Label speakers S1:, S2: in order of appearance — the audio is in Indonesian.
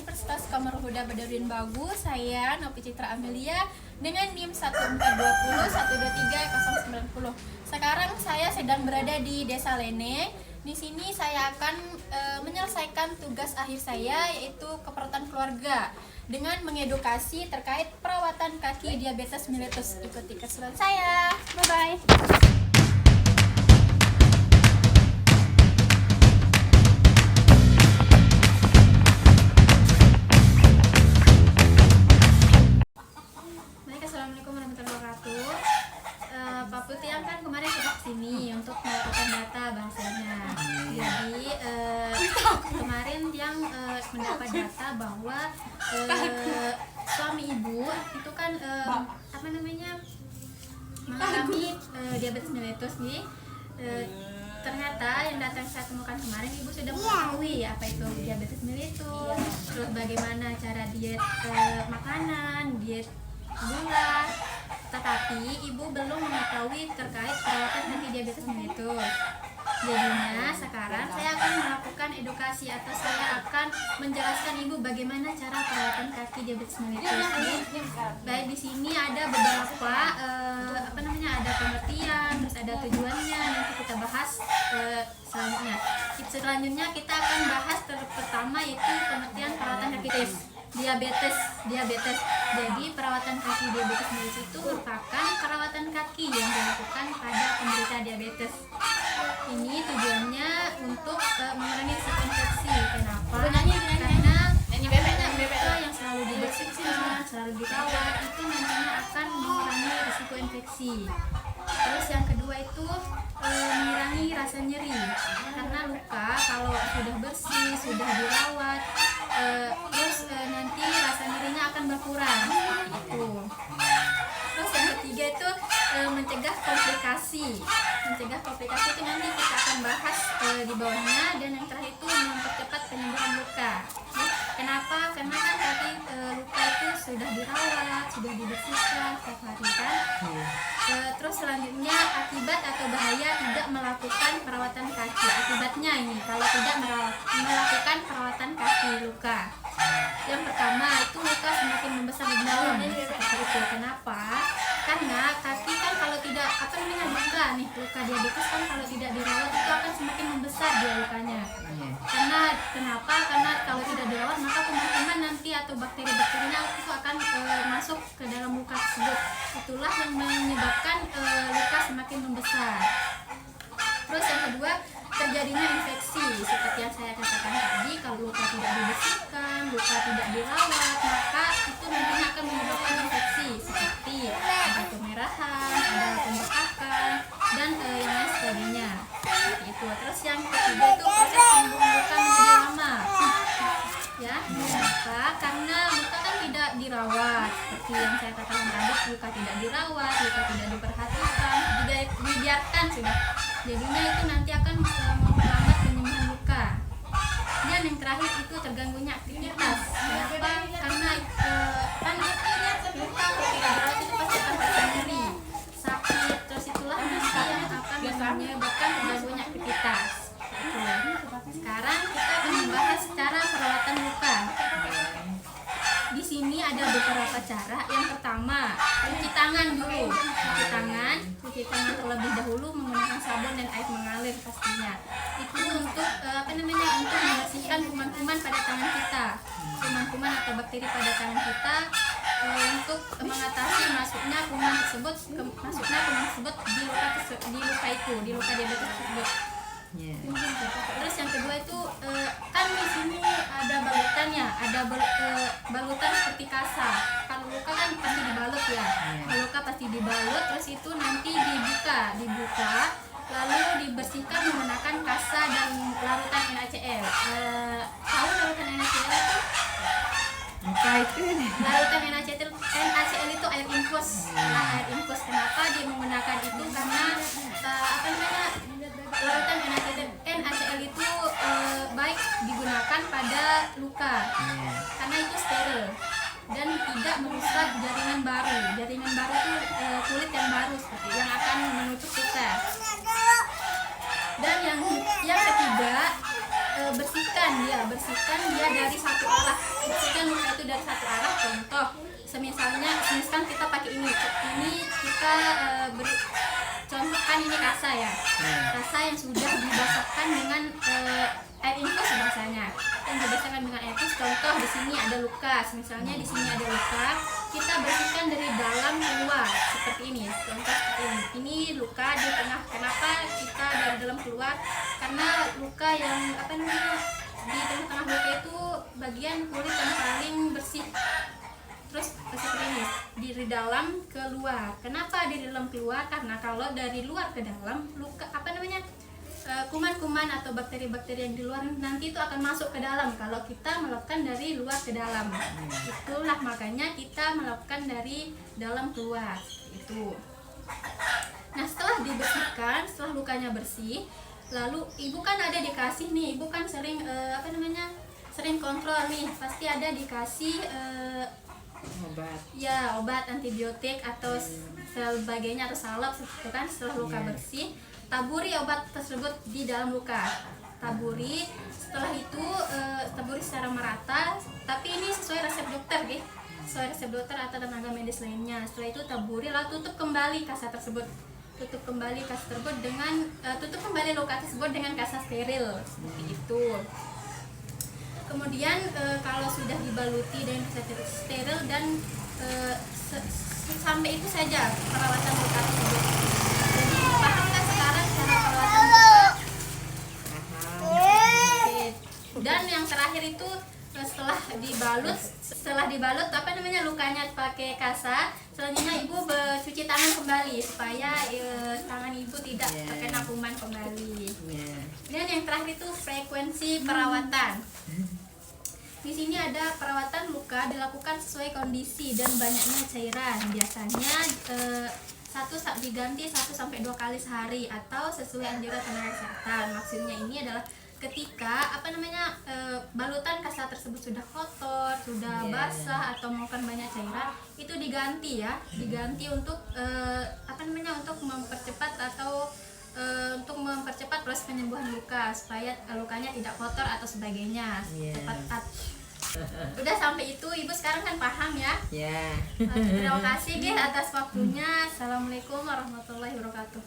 S1: Universitas Qamar Huda Badruddin Bagus. Saya Novi Citra Amelia dengan NIM 142012390. Sekarang saya sedang berada di Desa Lene. Di sini saya akan menyelesaikan tugas akhir saya, yaitu keperawatan keluarga dengan mengedukasi terkait perawatan kaki diabetes mellitus. Ikuti keseruan saya. Bye bye. Assalamualaikum warahmatullahi wabarakatuh. Pak Putian kan kemarin sudah sini untuk melakukan data bahasanya. Jadi kemarin yang mendapat data bahwa suami ibu itu kan mengalami diabetes mellitus nih. Ternyata yang data yang saya temukan kemarin, ibu sudah mengetahui apa itu diabetes mellitus, terus bagaimana cara diet makanan, diet gula, tetapi ibu belum mengetahui terkait perawatan kaki diabetes mellitus. Jadinya sekarang saya akan melakukan edukasi atau saya akan menjelaskan ibu bagaimana cara perawatan kaki diabetes mellitus. Baik, di sini ada beberapa ada pengertian, terus ada tujuannya. Nanti kita bahas selanjutnya. Selanjutnya kita akan bahas pertama yaitu pengertian perawatan kaki diabetes. Jadi perawatan kaki diabetes mellitus itu merupakan perawatan kaki yang dilakukan pada penderita diabetes. Ini tujuannya untuk mengurangi risiko infeksi. Kenapa? Karena mereka yang selalu dibersihkan, selalu dirawat, itu nantinya akan mengurangi risiko infeksi. Terus yang kedua itu mengurangi rasa nyeri. Karena luka kalau sudah bersih, sudah dirawat, terus nanti rasa nyerinya akan berkurang. Itu. Terus yang ketiga itu mencegah komplikasi. Mencegah komplikasi itu nanti kita akan bahas di bawahnya. Dan yang terakhir itu mempercepat penyembuhan luka. Kenapa? Karena kan tadi luka itu sudah dirawat, sudah dibersihkan setiap hari kan. Terus selanjutnya akibat atau bahaya tidak melakukan perawatan kaki. Akibatnya ini kalau tidak melakukan perawatan kaki luka. Yang pertama itu luka semakin membesar di dalam. Seperti itu. Kenapa? Karena kaki kan kalau tidak luka diabetes kan kalau tidak dirawat itu akan semakin membesar dia lukanya. Karena kenapa? Karena kalau tidak dirawat maka kemungkinan nanti atau bakteri-bakterinya itu akan masuk ke dalam luka tersebut. Itulah yang menyebabkan luka semakin membesar. Terus yang kedua, terjadinya infeksi. Seperti yang saya katakan tadi, kalau luka tidak dibersihkan, luka tidak dirawat, maka itu nantinya akan menyebabkan infeksi seperti ada kemerahan, ada pembekakan, dan yang lain sebagainya. Seperti itu. Terus yang ketiga itu proses penyembuhan luka menjadi lama. Ya, kenapa? Karena luka kan tidak dirawat. Seperti yang saya katakan tadi, luka tidak dirawat, luka tidak diperhatikan, tidak dibiarkan sudah. Jadinya itu nanti akan memperlambat penyembuhan luka. Dan yang terakhir itu terganggunya aktivitas. Kenapa? Karena luka kalau tidak dirawat itu pasti akan terasa nyeri, sakit. Terus itulah nanti yang akan menyebabkan terganggunya aktivitas. Sekarang kita akan membahas cara perawatan luka. Di sini ada beberapa cara. Yang pertama, cuci tangan dulu. Cuci tangan terlebih dahulu menggunakan sabun dan air mengalir pastinya. Itu untuk untuk membersihkan kuman-kuman pada tangan kita. Kuman-kuman atau bakteri pada tangan kita, untuk mengatasi masuknya kuman tersebut di luka diabetes tersebut. Terus yang kedua itu kan di sini ada balutannya, ada balutan seperti kasa. Kalau luka kan pasti dibalut ya. Kalau luka pasti dibalut, terus itu nanti dibuka, lalu dibersihkan menggunakan kasa dan larutan NaCl. Tahu larutan NaCl itu? Larutan NaCl itu air infus. Air infus. Kenapa dia menggunakan itu? Karena larutan NaCl itu baik digunakan pada luka karena itu steril dan tidak merusak jaringan baru. Jaringan baru itu kulit yang baru seperti yang akan menutup luka. Dan yang ketiga bersihkan dia dari satu arah. Bersihkan luka itu dari satu arah. Contoh, misalkan kita pakai ini kita beri contoh, kan ini kasa ya, kasa yang sudah dibasahkan dengan air infus biasanya, yang dibasahkan dengan air infus. Contoh di sini ada luka, misalnya di sini ada luka, kita bersihkan dari dalam keluar seperti ini. Contoh seperti ini luka di tengah. Kenapa kita dari dalam keluar? Karena luka yang di tengah-tengah luka itu bagian kulit yang paling bersih. Terus seperti ini, dari dalam keluar. Kenapa dari dalam keluar? Karena kalau dari luar ke dalam, luka kuman-kuman atau bakteri-bakteri yang di luar nanti itu akan masuk ke dalam kalau kita melakukan dari luar ke dalam. Itulah makanya kita melakukan dari dalam keluar itu. Nah, setelah dibersihkan, setelah lukanya bersih, lalu ibu kan ada dikasih nih, ibu kan sering sering kontrol nih, pasti ada dikasih obat antibiotik atau sebagainya atau salep gitu kan. Setelah luka bersih, taburi obat tersebut di dalam luka. Taburi, setelah itu taburi secara merata, tapi ini sesuai resep dokter gitu. Sesuai resep dokter atau tenaga medis lainnya. Setelah itu taburi, lalu tutup kembali kasa tersebut. Tutup kembali luka tersebut dengan kasa steril seperti itu. Kemudian kalau sudah dibaluti dengan kasa steril dan sampai itu saja perawatan luka tersebut. Jadi paham kan sekarang cara perawatan luka? Dan yang terakhir itu setelah dibalut lukanya pakai kasa, selanjutnya ibu cuci tangan kembali supaya tangan ibu tidak terkena kuman kembali. Dan yang terakhir itu frekuensi perawatan. Di sini ada perawatan luka dilakukan sesuai kondisi dan banyaknya cairan. Biasanya diganti 1 sampai 2 kali sehari atau sesuai anjuran tenaga kesehatan. Maksudnya ini adalah ketika balutan kasa tersebut sudah kotor, sudah basah atau memakan banyak cairan, itu diganti untuk untuk mempercepat proses penyembuhan luka supaya lukanya tidak kotor atau sebagainya. Udah sampai itu ibu sekarang kan paham ya? Terima kasih atas waktunya. Assalamualaikum warahmatullahi wabarakatuh.